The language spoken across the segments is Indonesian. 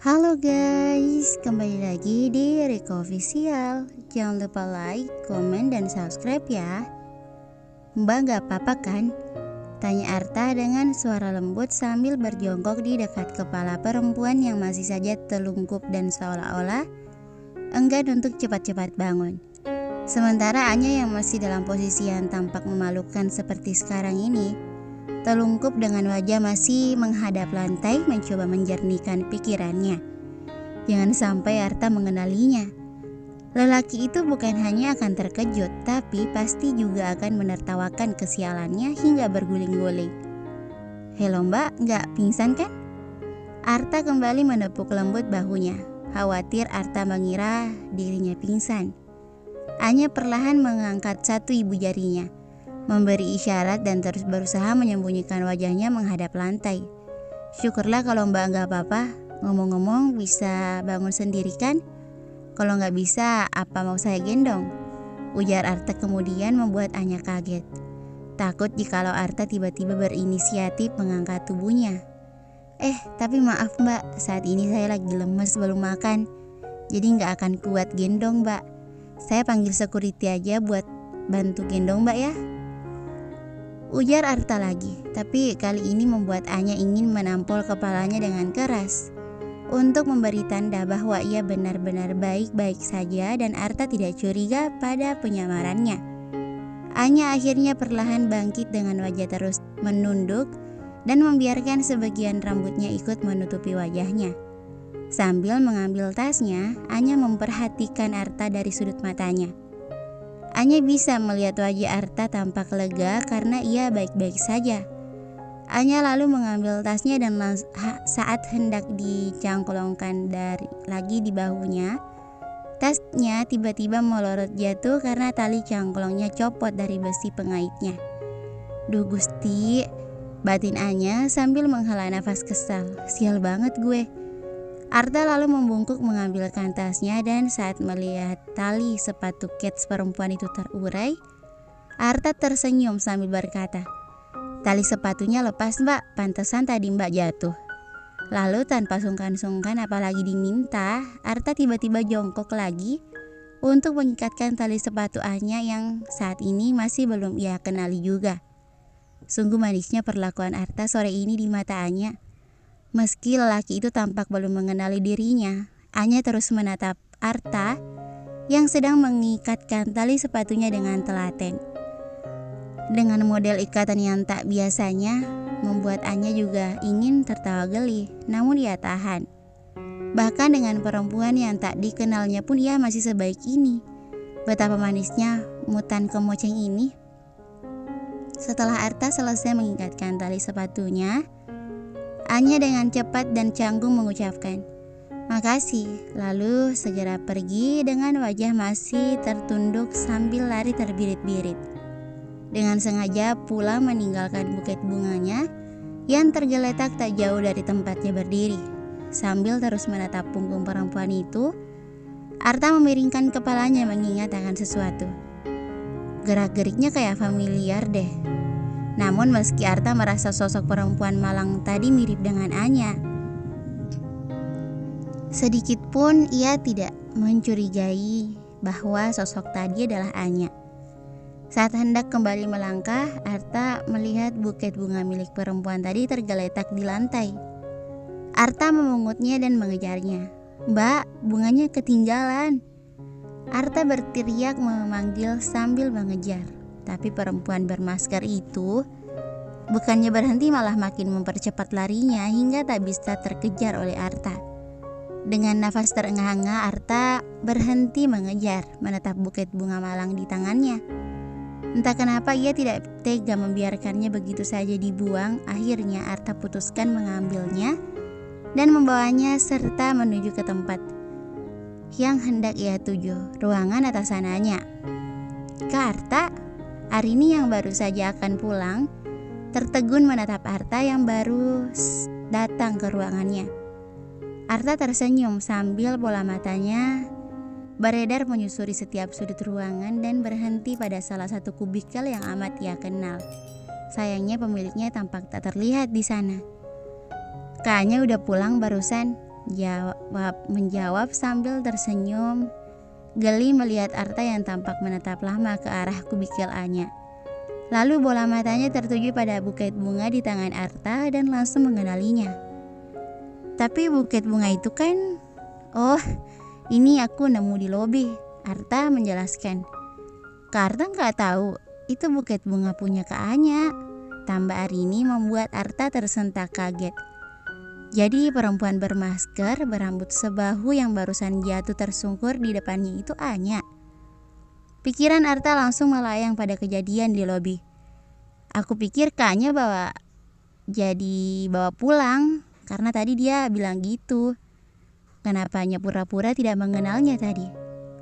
Halo guys, kembali lagi di Riko Official. Jangan lupa like, komen, dan subscribe ya. Mbak gak apa-apa kan? Tanya Arta dengan suara lembut sambil berjongkok di dekat kepala perempuan yang masih saja telungkup dan seolah-olah enggan untuk cepat-cepat bangun. Sementara Anya yang masih dalam posisi yang tampak memalukan seperti sekarang ini, telungkup dengan wajah masih menghadap lantai mencoba menjernihkan pikirannya. Jangan sampai Arta mengenalinya. Lelaki itu bukan hanya akan terkejut, tapi pasti juga akan menertawakan kesialannya hingga berguling-guling. Halo mbak, nggak pingsan kan? Arta kembali menepuk lembut bahunya. Khawatir Arta mengira dirinya pingsan. Anya perlahan mengangkat satu ibu jarinya, memberi isyarat dan terus berusaha menyembunyikan wajahnya menghadap lantai. Syukurlah kalau mbak nggak apa-apa. Ngomong-ngomong, bisa bangun sendiri kan? Kalau nggak bisa, apa mau saya gendong? Ujar Arta kemudian membuat Anya kaget. Takut jikalau Arta tiba-tiba berinisiatif mengangkat tubuhnya. Tapi maaf mbak, saat ini saya lagi lemes belum makan. Jadi nggak akan kuat gendong mbak. Saya panggil security aja buat bantu gendong mbak ya. Ujar Arta lagi, tapi kali ini membuat Anya ingin menampol kepalanya dengan keras untuk memberi tanda bahwa ia benar-benar baik-baik saja dan Arta tidak curiga pada penyamarannya. Anya akhirnya perlahan bangkit dengan wajah terus menunduk dan membiarkan sebagian rambutnya ikut menutupi wajahnya. Sambil mengambil tasnya, Anya memperhatikan Arta dari sudut matanya. Anya bisa melihat wajah Arta tampak lega karena ia baik-baik saja. Anya lalu mengambil tasnya dan saat hendak dicangklongkan lagi di bahunya, tasnya tiba-tiba melorot jatuh karena tali cangklongnya copot dari besi pengaitnya. Duh Gusti, batin Anya sambil menghela nafas kesal. Sial banget gue. Arta lalu membungkuk mengambilkan tasnya dan saat melihat tali sepatu kets perempuan itu terurai, Arta tersenyum sambil berkata, "Tali sepatunya lepas mbak, pantesan tadi mbak jatuh." Lalu tanpa sungkan-sungkan apalagi diminta, Arta tiba-tiba jongkok lagi untuk mengikatkan tali sepatu Anya yang saat ini masih belum ia kenali juga. Sungguh manisnya perlakuan Arta sore ini di mata Anya. Meski lelaki itu tampak belum mengenali dirinya, Anya terus menatap Arta yang sedang mengikatkan tali sepatunya dengan telaten. Dengan model ikatan yang tak biasanya, membuat Anya juga ingin tertawa geli, namun ia tahan. Bahkan dengan perempuan yang tak dikenalnya pun ia masih sebaik ini. Betapa manisnya mutan kemoceng ini. Setelah Arta selesai mengikatkan tali sepatunya, Anya dengan cepat dan canggung mengucapkan, "Makasih," lalu segera pergi dengan wajah masih tertunduk sambil lari terbirit-birit. Dengan sengaja pula meninggalkan buket bunganya yang tergeletak tak jauh dari tempatnya berdiri. Sambil terus menatap punggung perempuan itu, Arta memiringkan kepalanya mengingat akan sesuatu. Gerak-geriknya kayak familiar deh. Namun meski Arta merasa sosok perempuan malang tadi mirip dengan Anya, sedikit pun ia tidak mencurigai bahwa sosok tadi adalah Anya. Saat hendak kembali melangkah, Arta melihat buket bunga milik perempuan tadi tergeletak di lantai. Arta memungutnya dan mengejarnya. "Mbak, bunganya ketinggalan." Arta berteriak memanggil sambil mengejar. Tapi perempuan bermasker itu bukannya berhenti malah makin mempercepat larinya hingga tak bisa terkejar oleh Arta. Dengan nafas terengah-engah, Arta berhenti mengejar, menatap buket bunga malang di tangannya. Entah kenapa ia tidak tega membiarkannya begitu saja dibuang. Akhirnya Arta putuskan mengambilnya dan membawanya serta menuju ke tempat yang hendak ia tuju, ruangan atasannya. "Kak Arta," Arini yang baru saja akan pulang tertegun menatap Arta yang baru datang ke ruangannya. Arta tersenyum sambil bola matanya beredar menyusuri setiap sudut ruangan dan berhenti pada salah satu kubikel yang amat ia kenal. Sayangnya pemiliknya tampak tak terlihat di sana. "Kayaknya udah pulang barusan." menjawab sambil tersenyum, geli melihat Arta yang tampak menatap lama ke arah kubikel A-nya. Lalu bola matanya tertuju pada buket bunga di tangan Arta dan langsung mengenalinya. Tapi buket bunga itu kan, oh ini aku nemu di lobi, Arta menjelaskan. Kak Arta nggak tahu itu buket bunga punya Kak Anya. Tambah Arini membuat Arta tersentak kaget. Jadi perempuan bermasker berambut sebahu yang barusan jatuh tersungkur di depannya itu Anya. Pikiran Arta langsung melayang pada kejadian di lobi. Aku pikir Kak Anya bawa pulang karena tadi dia bilang gitu. Kenapa Anya pura-pura tidak mengenalnya tadi?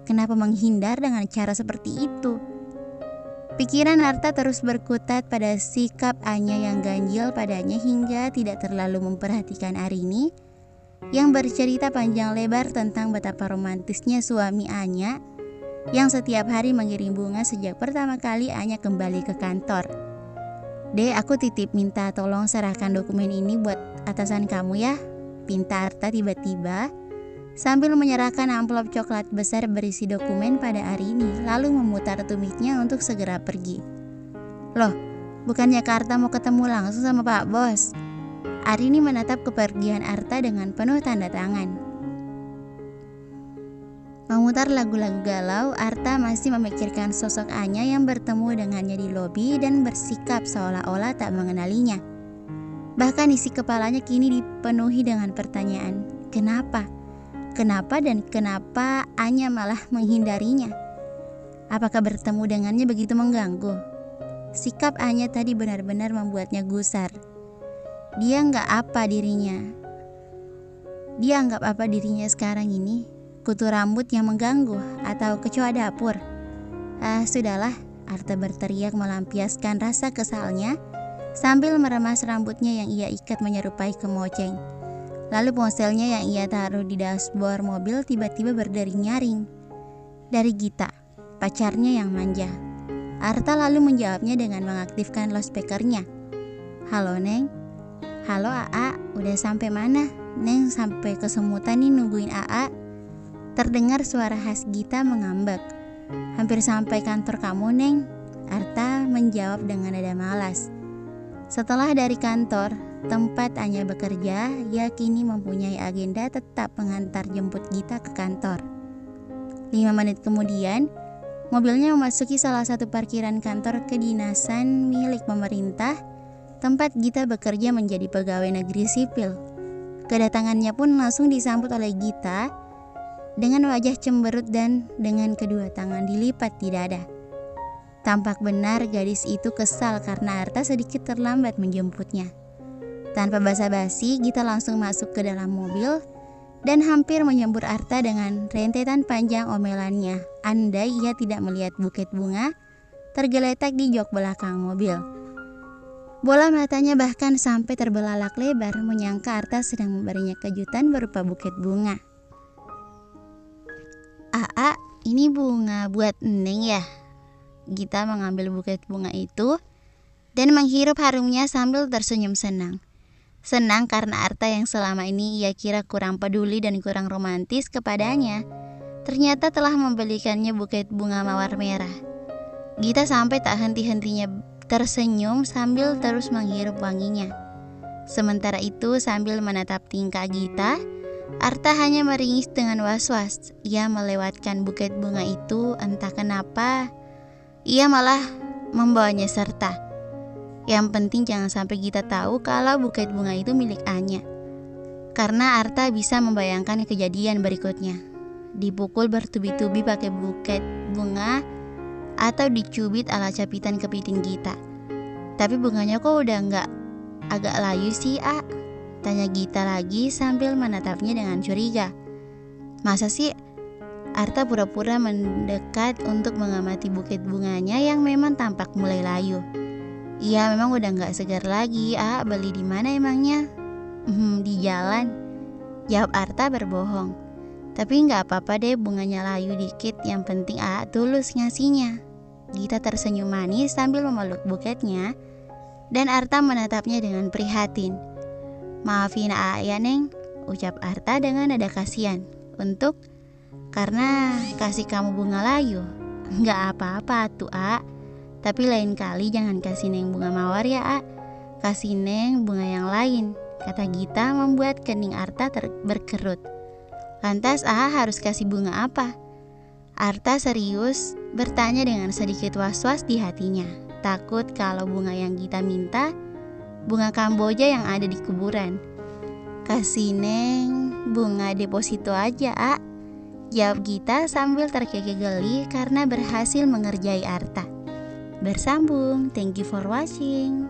Kenapa menghindar dengan cara seperti itu? Pikiran Arta terus berkutat pada sikap Anya yang ganjil padanya hingga tidak terlalu memperhatikan Arini yang bercerita panjang lebar tentang betapa romantisnya suami Anya yang setiap hari mengirim bunga sejak pertama kali Anya kembali ke kantor. Dek, aku titip minta tolong serahkan dokumen ini buat atasan kamu ya, pinta Arta tiba-tiba sambil menyerahkan amplop coklat besar berisi dokumen pada Arini, lalu memutar tumitnya untuk segera pergi. Loh, bukannya Kak Arta mau ketemu langsung sama Pak Bos? Arini menatap kepergian Arta dengan penuh tanda tangan. Memutar lagu-lagu galau, Arta masih memikirkan sosok Anya yang bertemu dengannya di lobi dan bersikap seolah-olah tak mengenalinya. Bahkan isi kepalanya kini dipenuhi dengan pertanyaan, kenapa? Kenapa dan kenapa Anya malah menghindarinya? Apakah bertemu dengannya begitu mengganggu? Sikap Anya tadi benar-benar membuatnya gusar. Dia anggap apa dirinya sekarang ini? Kutu rambut yang mengganggu atau kecoa dapur? Sudahlah, Arta berteriak melampiaskan rasa kesalnya sambil meremas rambutnya yang ia ikat menyerupai kemoceng. Lalu ponselnya yang ia taruh di dashboard mobil tiba-tiba berdering nyaring. Dari Gita, pacarnya yang manja. Arta lalu menjawabnya dengan mengaktifkan loudspeakernya. Halo Neng. Halo AA, udah sampai mana? Neng sampai kesemutan nih nungguin AA. Terdengar suara khas Gita mengambek. Hampir sampai kantor kamu Neng. Arta menjawab dengan nada malas. Setelah dari kantor tempat Anya bekerja, ia kini mempunyai agenda tetap mengantar jemput Gita ke kantor. 5 menit kemudian, mobilnya memasuki salah satu parkiran kantor kedinasan milik pemerintah, tempat Gita bekerja menjadi pegawai negeri sipil. Kedatangannya pun langsung disambut oleh Gita dengan wajah cemberut dan dengan kedua tangan dilipat di dada. Tampak benar gadis itu kesal karena Arta sedikit terlambat menjemputnya. Tanpa basa-basi, Gita langsung masuk ke dalam mobil dan hampir menyembur Arta dengan rentetan panjang omelannya. Andai ia tidak melihat buket bunga tergeletak di jok belakang mobil. Bola matanya bahkan sampai terbelalak lebar menyangka Arta sedang memberinya kejutan berupa buket bunga. "AA, ini bunga buat Neng ya?" Gita mengambil buket bunga itu dan menghirup harumnya sambil tersenyum senang. Senang karena Arta yang selama ini ia kira kurang peduli dan kurang romantis kepadanya, ternyata telah membelikannya buket bunga mawar merah. Gita sampai tak henti-hentinya tersenyum sambil terus menghirup wanginya. Sementara itu sambil menatap tingkah Gita, Arta hanya meringis dengan was-was. Ia melewatkan buket bunga itu, entah kenapa ia malah membawanya serta. Yang penting jangan sampai Gita tahu kalau buket bunga itu milik Anya. Karena Arta bisa membayangkan kejadian berikutnya. Dipukul bertubi-tubi pakai buket bunga atau dicubit ala capitan kepiting Gita. Tapi bunganya kok udah nggak agak layu sih, A? Tanya Gita lagi sambil menatapnya dengan curiga. Masa sih? Arta pura-pura mendekat untuk mengamati buket bunganya yang memang tampak mulai layu. Iya, memang udah nggak segar lagi. Beli di mana emangnya? Di jalan. Jawab Arta berbohong. Tapi nggak apa-apa deh bunganya layu dikit. Yang penting tulus ngasihnya. Gita tersenyum manis sambil memeluk buketnya dan Arta menatapnya dengan prihatin. Maafin ya Neng, ucap Arta dengan nada kasihan. Karena kasih kamu bunga layu. Nggak apa-apa tuh, A. Tapi lain kali jangan kasih Neng bunga mawar ya, A. Kasih Neng bunga yang lain, kata Gita membuat kening Arta berkerut. Lantas A harus kasih bunga apa? Arta serius bertanya dengan sedikit was-was di hatinya. Takut kalau bunga yang Gita minta bunga Kamboja yang ada di kuburan. Kasih Neng bunga deposito aja, A, jawab Gita sambil terkekeh geli karena berhasil mengerjai Arta. Bersambung, thank you for watching.